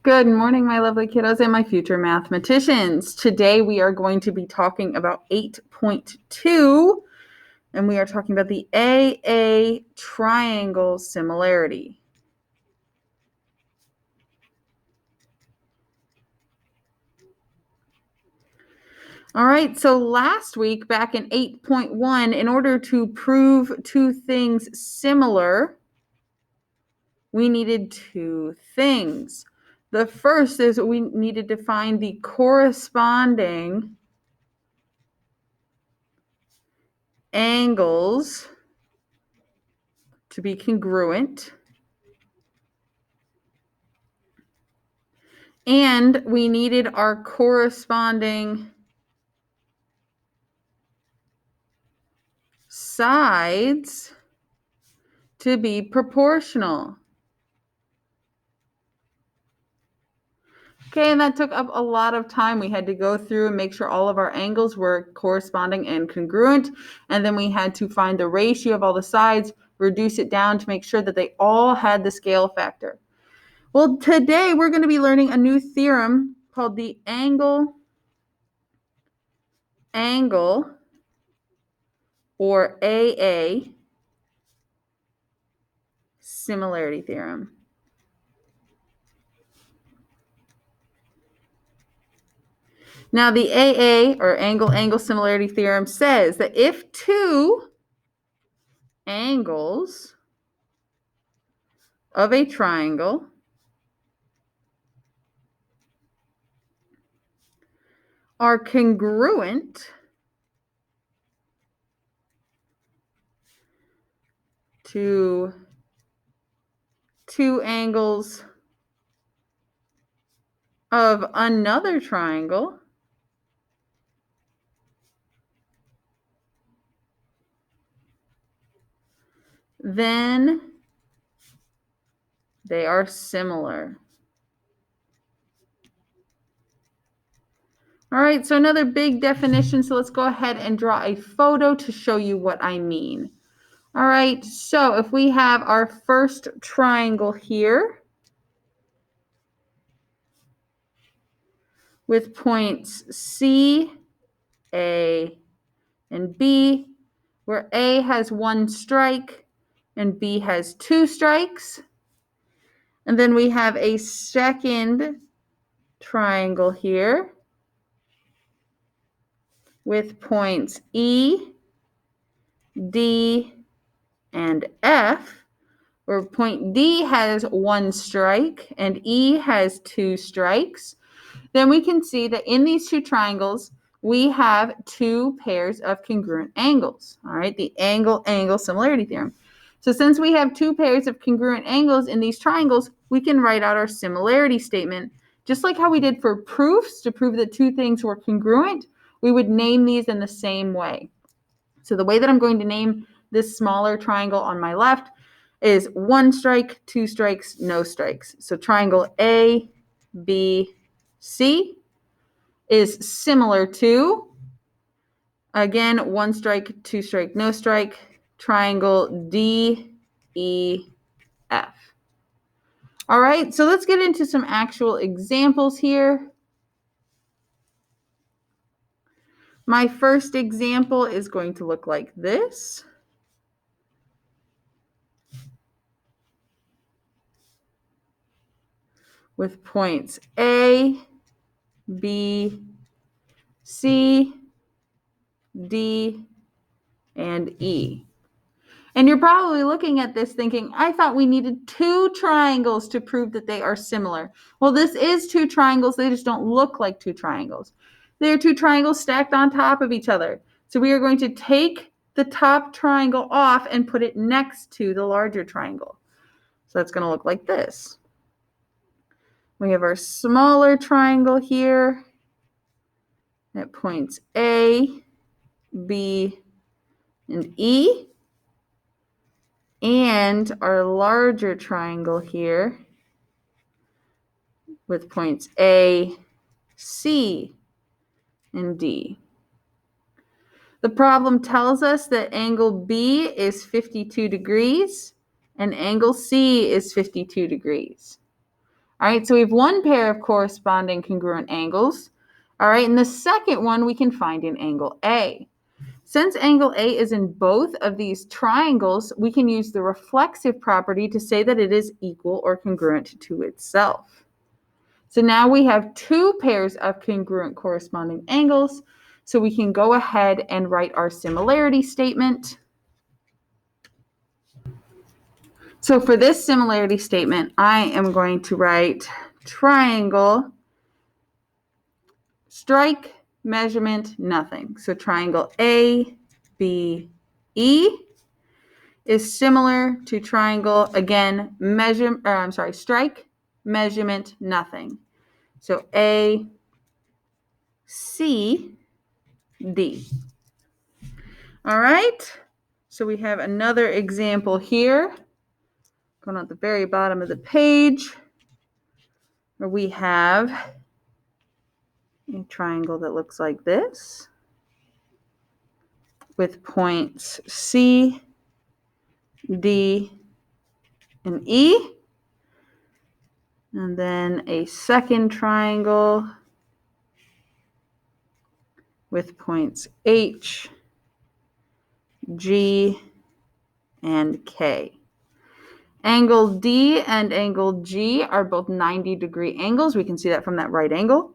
Good morning, my lovely kiddos and my future mathematicians. Today we are going to be talking about 8.2, and we are talking about the AA triangle similarity. All right, so last week, back in 8.1, in order to prove two things similar, we needed two things. The first is we needed to find the corresponding angles to be congruent. And we needed our corresponding sides to be proportional. Okay, and that took up a lot of time. We had to go through and make sure all of our angles were corresponding and congruent. And then we had to find the ratio of all the sides, reduce it down to make sure that they all had the scale factor. Well, today we're going to be learning a new theorem called the angle or AA similarity theorem. Now, the AA, or angle similarity theorem, says that if two angles of a triangle are congruent to two angles of another triangle, then they are similar. All right, so another big definition. So let's go ahead and draw a photo to show you what I mean. All right, so if we have our first triangle here with points C, A, and B, where A has one strike and B has two strikes. And then we have a second triangle here with points E, D, and F, where point D has one strike and E has two strikes. Then we can see that in these two triangles, we have two pairs of congruent angles. All right, the angle similarity theorem. So since we have two pairs of congruent angles in these triangles, we can write out our similarity statement. Just like how we did for proofs to prove that two things were congruent, we would name these in the same way. So the way that I'm going to name this smaller triangle on my left is one strike, two strikes, no strikes. So triangle A, B, C is similar to, again, one strike, two strike, no strike, triangle D, E, F. All right, so let's get into some actual examples here. My first example is going to look like this. With points A, B, C, D, and E. And you're probably looking at this thinking, I thought we needed two triangles to prove that they are similar. Well, this is two triangles. They just don't look like two triangles. They're two triangles stacked on top of each other. So we are going to take the top triangle off and put it next to the larger triangle. So that's going to look like this. We have our smaller triangle here at points A, B, and E, and our larger triangle here with points A, C, and D. The problem tells us that angle B is 52 degrees and angle C is 52 degrees. All right, so we have one pair of corresponding congruent angles. All right, and the second one we can find in angle A. Since angle A is in both of these triangles, we can use the reflexive property to say that it is equal or congruent to itself. So now we have two pairs of congruent corresponding angles, so we can go ahead and write our similarity statement. So for this similarity statement, I am going to write triangle, strike, measurement, nothing. So triangle A, B, E is similar to triangle, again, strike, measurement, nothing. So A, C, D. All right, so we have another example here, going at the very bottom of the page, where we have a triangle that looks like this, with points C, D, and E, and then a second triangle with points H, G, and K. Angle D and angle G are both 90-degree angles. We can see that from that right angle.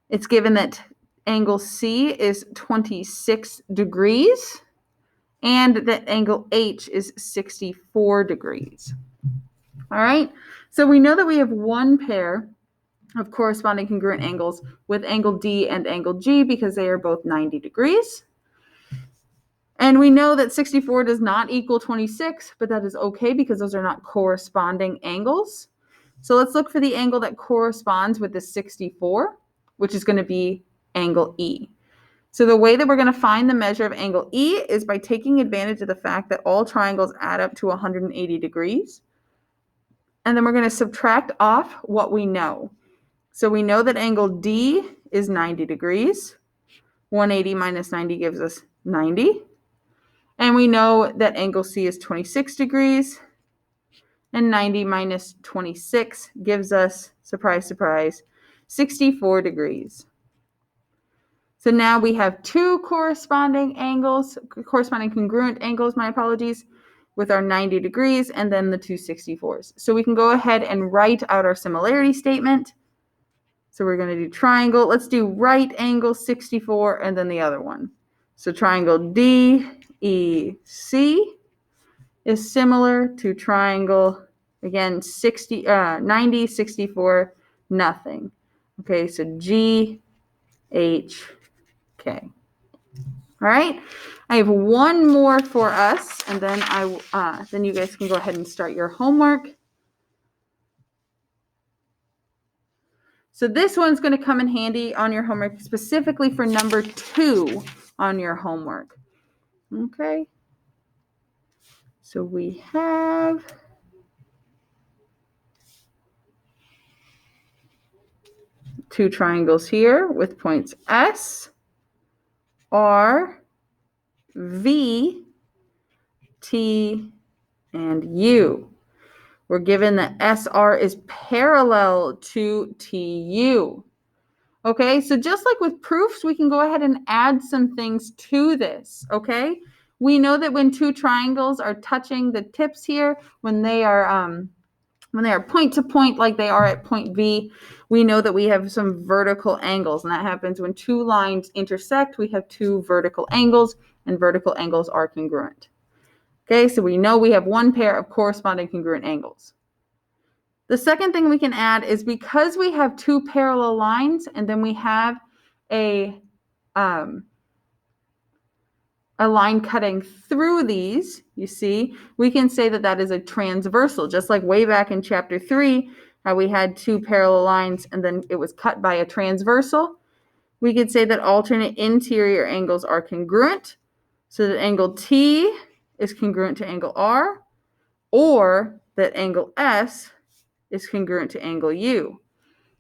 It's given that angle C is 26 degrees and that angle H is 64 degrees. All right, so we know that we have one pair of corresponding congruent angles with angle D and angle G because they are both 90 degrees. And we know that 64 does not equal 26, but that is okay because those are not corresponding angles. So let's look for the angle that corresponds with the 64, which is going to be angle E. So the way that we're going to find the measure of angle E is by taking advantage of the fact that all triangles add up to 180 degrees. And then we're going to subtract off what we know. So we know that angle D is 90 degrees. 180 minus 90 gives us 90. And we know that angle C is 26 degrees. And 90 minus 26 gives us, surprise, surprise, 64 degrees. So now we have two corresponding congruent angles, my apologies, with our 90 degrees and then the two 64s. So we can go ahead and write out our similarity statement. So we're going to do triangle. Let's do right angle 64 and then the other one. So triangle DEC is similar to triangle, again, 90, 64, nothing. Okay, so GHK. All right, I have one more for us, and then then you guys can go ahead and start your homework. So this one's going to come in handy on your homework, specifically for number 2 on your homework. Okay. So we have two triangles here with points S, R, V, T, and U. We're given that SR is parallel to TU. Okay, so just like with proofs, we can go ahead and add some things to this, okay? We know that when two triangles are touching the tips here, when they are point to point like they are at point V, we know that we have some vertical angles, and that happens when two lines intersect. We have two vertical angles, and vertical angles are congruent. Okay, so we know we have one pair of corresponding congruent angles. The second thing we can add is because we have two parallel lines and then we have a line cutting through these, you see, we can say that that is a transversal, just like way back in chapter 3, how we had two parallel lines and then it was cut by a transversal. We could say that alternate interior angles are congruent, so that angle T is congruent to angle R, or that angle S is congruent to angle U.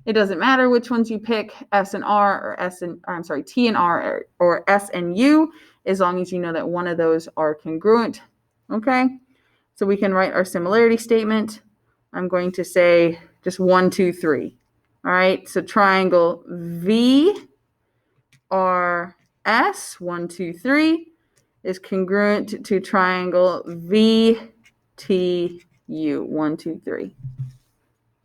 It doesn't matter which ones you pick, S and R, or T and R, or S and U, as long as you know that one of those are congruent. Okay, so we can write our similarity statement. I'm going to say Just 1, 2, 3. All right, so triangle VRS, 1, 2, 3, is congruent to triangle VTU, 1, 2, 3.